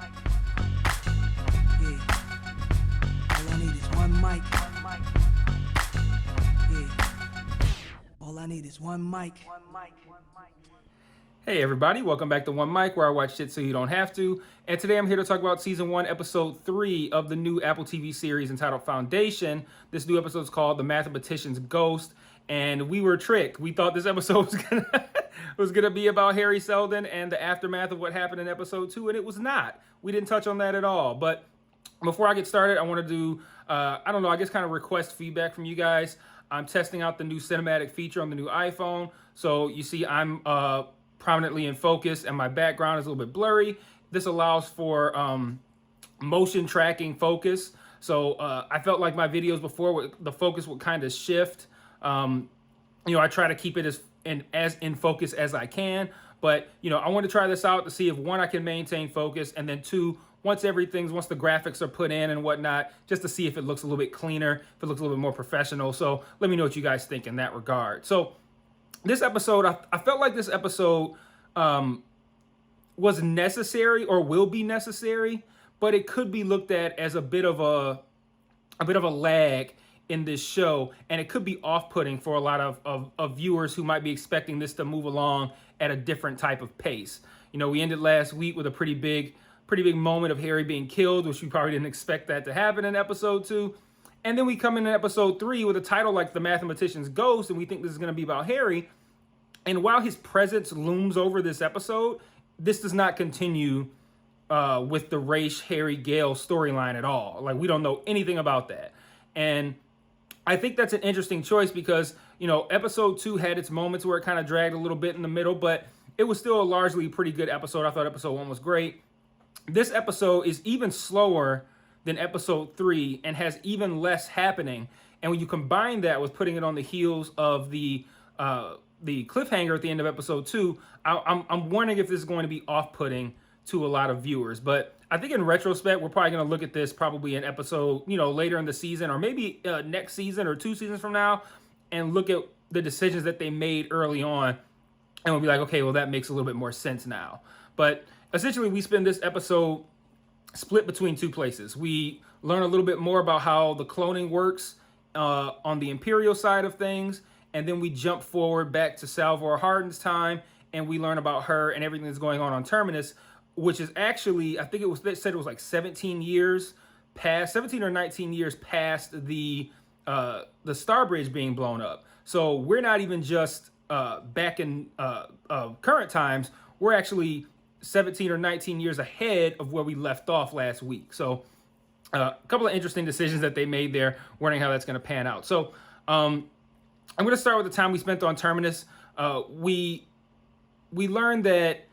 Yeah. All I need is one mic. Yeah. All I need is one mic. Hey everybody, welcome back to One Mic, where I watch shit so you don't have to. And today I'm here to talk about Season 1, Episode 3 of the new Apple TV series entitled Foundation. This new episode is called The Mathematician's Ghost, and we were tricked. We thought this episode was gonna be about Harry Seldon and the aftermath of what happened in Episode 2, and it was not. We didn't touch on that at all. But before I get started, I want to do, I guess kind of request feedback from you guys. I'm testing out the new cinematic feature on the new iPhone. So you see I'm prominently in focus and my background is a little bit blurry. This allows for motion tracking focus. So I felt like my videos before, the focus would kind of shift. I try to keep it as in focus as I can. But, I want to try this out to see if, one, I can maintain focus, and then two, once the graphics are put in and whatnot, just to see if it looks a little bit cleaner, if it looks a little bit more professional. So let me know what you guys think in that regard. So this episode, I felt like this episode was necessary or will be necessary, but it could be looked at as a bit of a lag in this show, and it could be off-putting for a lot of viewers who might be expecting this to move along at a different type of pace. We ended last week with a pretty big moment of Harry being killed, which we probably didn't expect that to happen in episode 2. And then we come in episode 3 with a title like The Mathematician's Ghost, and we think this is going to be about Harry. And while his presence looms over this episode, this does not continue with the Raish, Harry, Gale storyline at all. Like, we don't know anything about that. And I think that's an interesting choice because, episode 2 had its moments where it kind of dragged a little bit in the middle, but it was still a largely pretty good episode. I thought episode 1 was great. This episode is even slower than episode 3 and has even less happening. And when you combine that with putting it on the heels of the cliffhanger at the end of episode 2, I'm wondering if this is going to be off-putting to a lot of viewers. But I think in retrospect, we're probably going to look at this probably an episode, later in the season, or maybe next season or 2 seasons from now, and look at the decisions that they made early on, and we'll be like, okay, well, that makes a little bit more sense now. But essentially, we spend this episode split between two places. We learn a little bit more about how the cloning works on the Imperial side of things, and then we jump forward back to Salvor Hardin's time, and we learn about her and everything that's going on Terminus, which is actually, I think they said it was like 17 or 19 years past the Star Bridge being blown up. So we're not even just back in current times. We're actually 17 or 19 years ahead of where we left off last week. So a couple of interesting decisions that they made there, wondering how that's going to pan out. So I'm going to start with the time we spent on Terminus. We learned that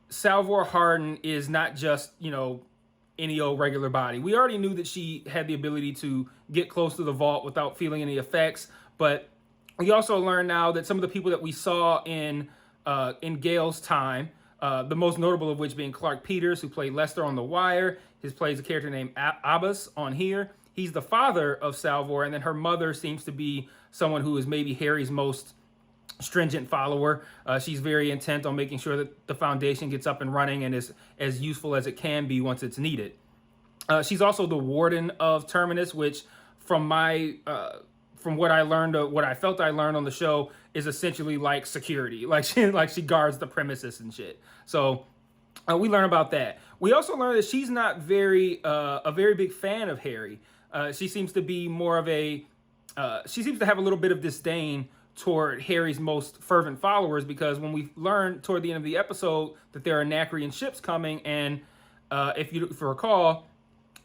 Salvor Hardin is not just, any old regular body. We already knew that she had the ability to get close to the vault without feeling any effects, but we also learned now that some of the people that we saw in Gale's time, the most notable of which being Clark Peters, who played Lester on The Wire. He plays a character named Abbas on here. He's the father of Salvor, and then her mother seems to be someone who is maybe Harry's most stringent follower. She's very intent on making sure that the Foundation gets up and running and is as useful as it can be once it's needed. She's also the warden of Terminus, which from what I learned, what I felt I learned on the show, is essentially like security. Like she guards the premises and shit. So we learn about that. We also learned that she's not a very big fan of Harry. She seems to be more of she seems to have a little bit of disdain toward Harry's most fervent followers, because when we learned toward the end of the episode that there are Nacrian ships coming, and if you recall,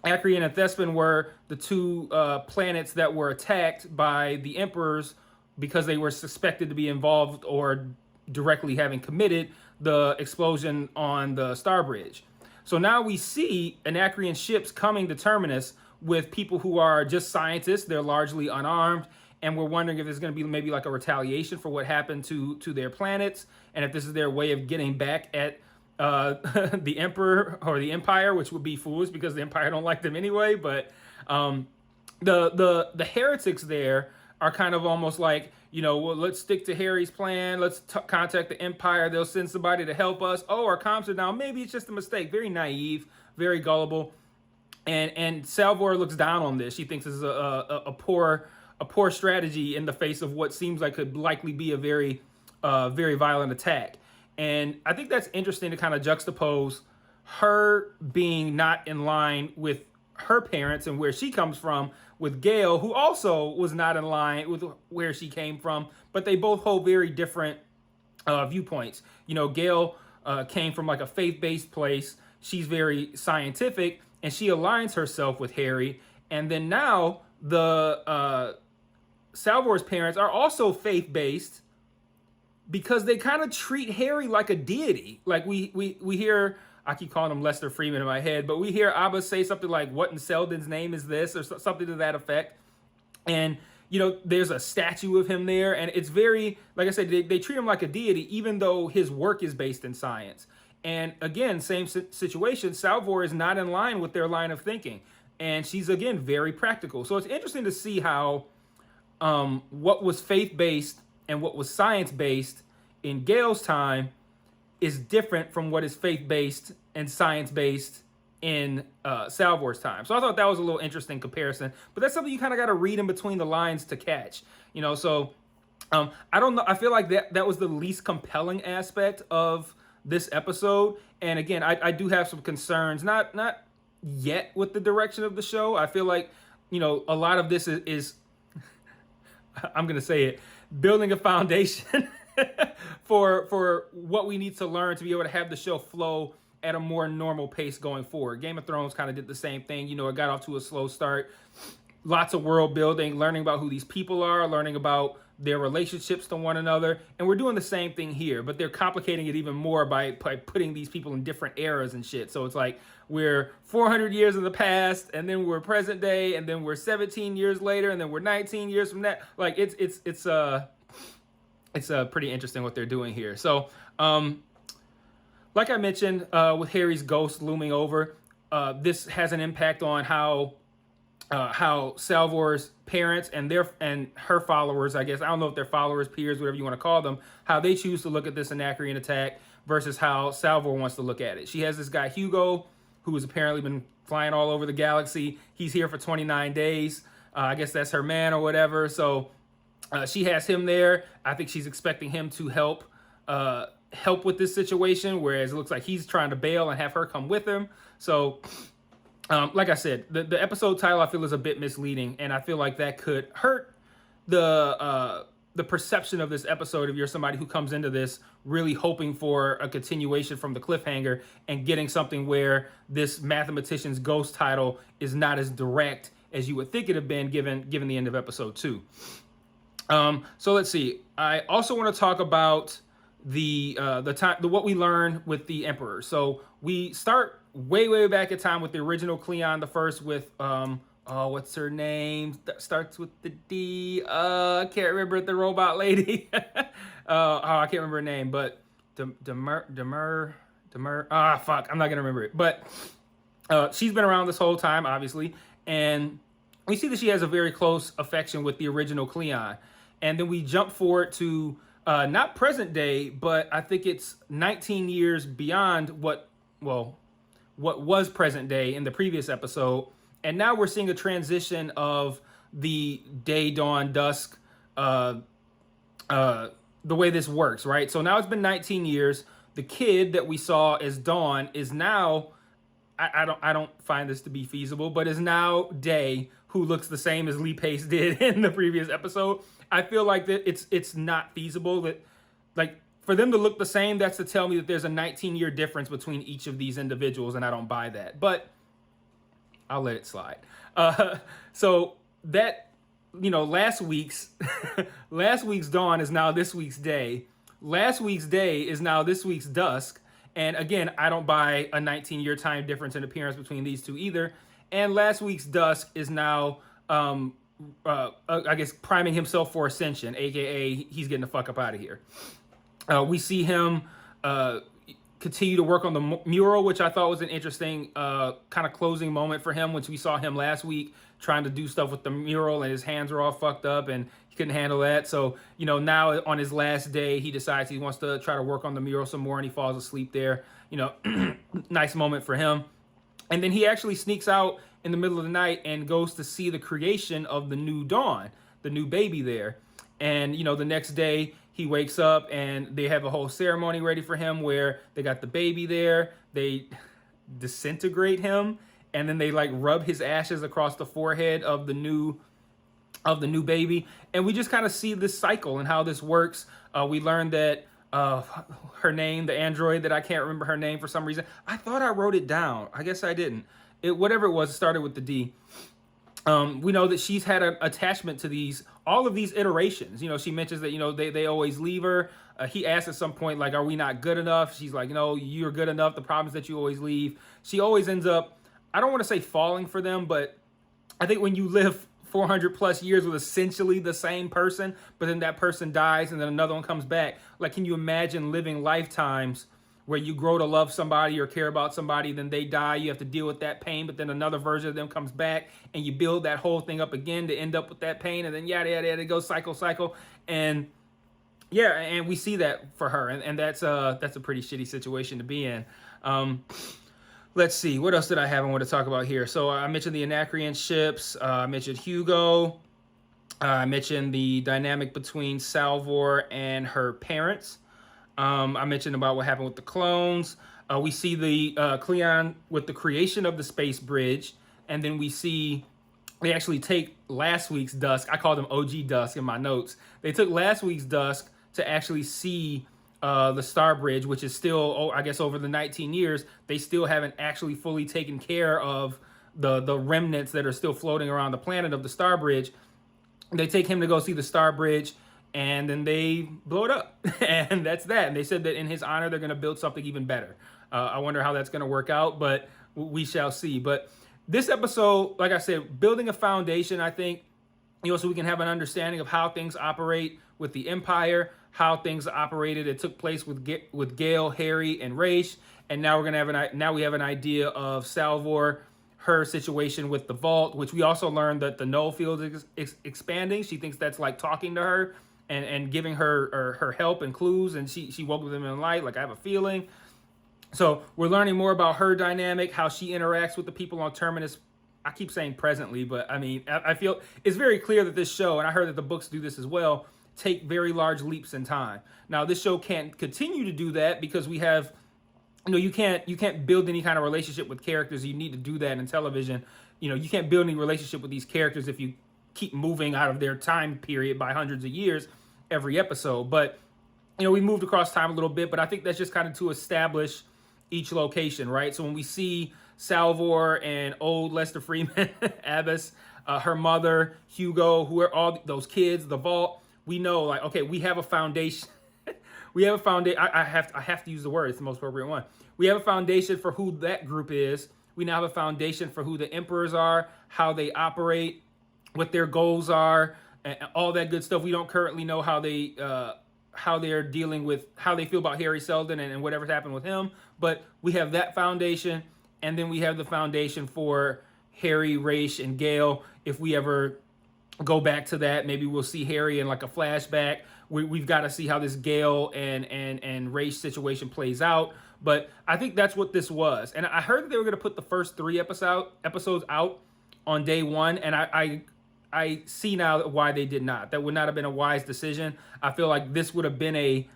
Acreon and Thespin were the two planets that were attacked by the emperors because they were suspected to be involved or directly having committed the explosion on the Star Bridge. So now we see Anacrean ships coming to Terminus with people who are just scientists. They're largely unarmed, and we're wondering if there's going to be maybe like a retaliation for what happened to their planets, and if this is their way of getting back at the Emperor or the Empire, which would be foolish because the Empire don't like them anyway. But the heretics there are kind of almost like, well, let's stick to Harry's plan. Let's contact the Empire. They'll send somebody to help us. Oh, our comms are down. Maybe it's just a mistake. Very naive, very gullible. And Salvor looks down on this. She thinks this is a poor strategy in the face of what seems like could likely be a very violent attack. And I think that's interesting to kind of juxtapose her being not in line with her parents and where she comes from, with Gale, who also was not in line with where she came from, but they both hold very different viewpoints. Gale came from like a faith-based place. She's very scientific, and she aligns herself with Harry. And then now the Salvor's parents are also faith-based because they kind of treat Harry like a deity. Like we hear, I keep calling him Lester Freeman in my head, but we hear Abba say something like, "What in Selden's name is this?" or something to that effect. And there's a statue of him there, and it's very, like I said, they treat him like a deity, even though his work is based in science. And again, same situation. Salvor is not in line with their line of thinking, and she's again very practical. So it's interesting to see how what was faith-based and what was science-based in Gale's time is different from what is faith-based and science-based in Salvor's time. So I thought that was a little interesting comparison, but that's something you kind of got to read in between the lines to catch. So I don't know. I feel like that was the least compelling aspect of this episode. And again, I do have some concerns, not yet with the direction of the show. I feel like, a lot of this is I'm going to say it, building a foundation for what we need to learn to be able to have the show flow at a more normal pace going forward. Game of Thrones kind of did the same thing. It got off to a slow start. Lots of world building, learning about who these people are, learning about their relationships to one another. And we're doing the same thing here, but they're complicating it even more by putting these people in different eras and shit. So it's like we're 400 years in the past, and then we're present day, and then we're 17 years later, and then we're 19 years from that. Like it's pretty interesting what they're doing here. So like I mentioned, with Harry's ghost looming over, this has an impact on how Salvor's parents and her followers, I guess, I don't know if they're followers, peers, whatever you want to call them, how they choose to look at this Anacrean attack versus how Salvor wants to look at it. She has this guy, Hugo, who has apparently been flying all over the galaxy. He's here for 29 days. I guess that's her man or whatever. So she has him there. I think she's expecting him to help with this situation, whereas it looks like he's trying to bail and have her come with him. So like I said, the episode title I feel is a bit misleading, and I feel like that could hurt the perception of this episode if you're somebody who comes into this really hoping for a continuation from the cliffhanger and getting something where this Mathematician's ghost title is not as direct as you would think it have been given the end of episode 2. So let's see. I also want to talk about what we learn with the Emperor. So we start way back in time with the original Cleon the First with what's her name? Starts with the D. I can't remember the robot lady. I can't remember her name, but Demur. Fuck, I'm not gonna remember it. But she's been around this whole time, obviously, and we see that she has a very close affection with the original Cleon. And then we jump forward to not present day, but I think it's 19 years beyond what was present day in the previous episode. And now we're seeing a transition of the day, dawn, dusk, the way this works, right? So now it's been 19 years. The kid that we saw as Dawn is now, I don't find this to be feasible, but is now Day, who looks the same as Lee Pace did in the previous episode. I feel like that it's not feasible that, like, for them to look the same, that's to tell me that there's a 19-year difference between each of these individuals, and I don't buy that. But I'll let it slide. So that, last week's dawn is now this week's day. Last week's day is now this week's dusk. And again, I don't buy a 19-year time difference in appearance between these two either. And last week's dusk is now, I guess, priming himself for ascension, aka he's getting the fuck up out of here. We see him continue to work on the mural, which I thought was an interesting kind of closing moment for him, which we saw him last week trying to do stuff with the mural and his hands were all fucked up and he couldn't handle that. So, now on his last day, he decides he wants to try to work on the mural some more and he falls asleep there. Nice moment for him. And then he actually sneaks out in the middle of the night and goes to see the creation of the new dawn, the new baby there. And, the next day he wakes up and they have a whole ceremony ready for him where they got the baby there. They disintegrate him and then they like rub his ashes across the forehead of the new baby. And we just kind of see this cycle and how this works. We learned that her name, the android that I can't remember her name for some reason. I thought I wrote it down. I guess I didn't. Whatever it was, it started with the D. We know that she's had an attachment to all of these iterations. She mentions that, they always leave her. He asks at some point, like, are we not good enough? She's like, no, you're good enough. The problem is that you always leave. She always ends up, I don't want to say falling for them, but I think when you live 400 plus years with essentially the same person, but then that person dies and then another one comes back. Like, can you imagine living lifetimes where you grow to love somebody or care about somebody, then they die, you have to deal with that pain, but then another version of them comes back and you build that whole thing up again to end up with that pain, and then yada, yada, yada, it goes cycle. And yeah, and we see that for her, and that's a pretty shitty situation to be in. Let's see, what else did I have I want to talk about here? So I mentioned the Anacreon ships, I mentioned Hugo, I mentioned the dynamic between Salvor and her parents. I mentioned about what happened with the clones. We see the Cleon with the creation of the space bridge, and then we see they actually take last week's Dusk. I called them OG Dusk in my notes. They took last week's Dusk to actually see the Star Bridge, which is still, I guess, over the 19 years, they still haven't actually fully taken care of the remnants that are still floating around the planet of the Star Bridge. They take him to go see the Star Bridge, and then they blow it up. And that's that. And they said that in his honor, they're going to build something even better. I wonder how that's going to work out, but we shall see. But this episode, like I said, building a foundation, I think, so we can have an understanding of how things operate with the Empire, how things operated. It took place with Gale, Harry, and Raish, and now we have an idea of Salvor, her situation with the Vault, which we also learned that the null field is expanding. She thinks that's like talking to her and giving her help and clues, and she woke with them in light, like I have a feeling. So we're learning more about her dynamic, how she interacts with the people on Terminus. I keep saying presently, but I mean, I feel it's very clear that this show, and I heard that the books do this as well, take very large leaps in time. Now, this show can't continue to do that because we have, you can't build any kind of relationship with characters. You need to do that in television. You can't build any relationship with these characters if you keep moving out of their time period by hundreds of years every episode. But, we moved across time a little bit, but I think that's just kind of to establish each location, right? So when we see Salvor and old Lester Freeman, Abbas, her mother, Hugo, who are all those kids, the Vault, we know, like, okay, we have a foundation. We have a foundation. I have to use the word. It's the most appropriate one. We have a foundation for who that group is. We now have a foundation for who the Emperors are, how they operate, what their goals are, and all that good stuff. We don't currently know how they're dealing with how they feel about Harry Seldon and whatever's happened with him. But we have that foundation, and then we have the foundation for Harry, Raish, and Gale. If we ever go back to that, maybe we'll see Harry in like a flashback. We've got to see how this Gale and Raish situation plays out. But I think that's what this was. And I heard that they were going to put the first 3 episodes out on day 1, and I see now why they did not. That would not have been a wise decision. I feel like this would have been a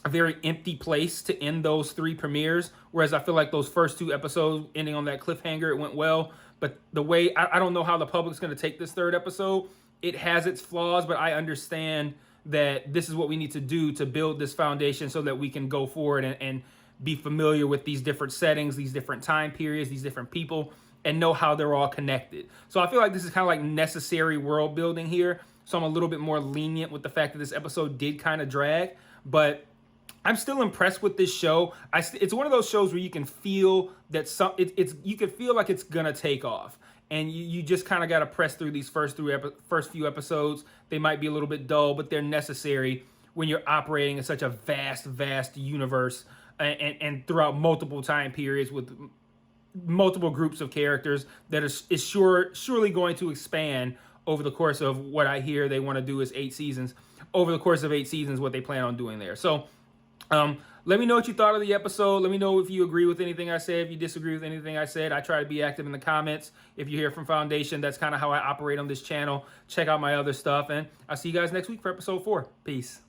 very empty place to end those 3 premieres, whereas I feel like those first 2 episodes ending on that cliffhanger, it went well. But the way, I don't know how the public's going to take this 3rd episode. It has its flaws, but I understand that this is what we need to do to build this foundation so that we can go forward and be familiar with these different settings, these different time periods, these different people, and know how they're all connected. So I feel like this is kind of like necessary world building here. So I'm a little bit more lenient with the fact that this episode did kind of drag, but I'm still impressed with this show. It's one of those shows where you can feel that you can feel like it's gonna take off, and you just kind of got to press through these first few episodes. They might be a little bit dull, but they're necessary when you're operating in such a vast universe and throughout multiple time periods with multiple groups of characters that is surely going to expand over the course of what I hear they want to do is 8 seasons. Over the course of 8 seasons, what they plan on doing there. So let me know what you thought of the episode. Let me know if you agree with anything I said, if you disagree with anything I said. I try to be active in the comments. If you're here from Foundation, that's kind of how I operate on this channel. Check out my other stuff, and I'll see you guys next week for episode 4. Peace.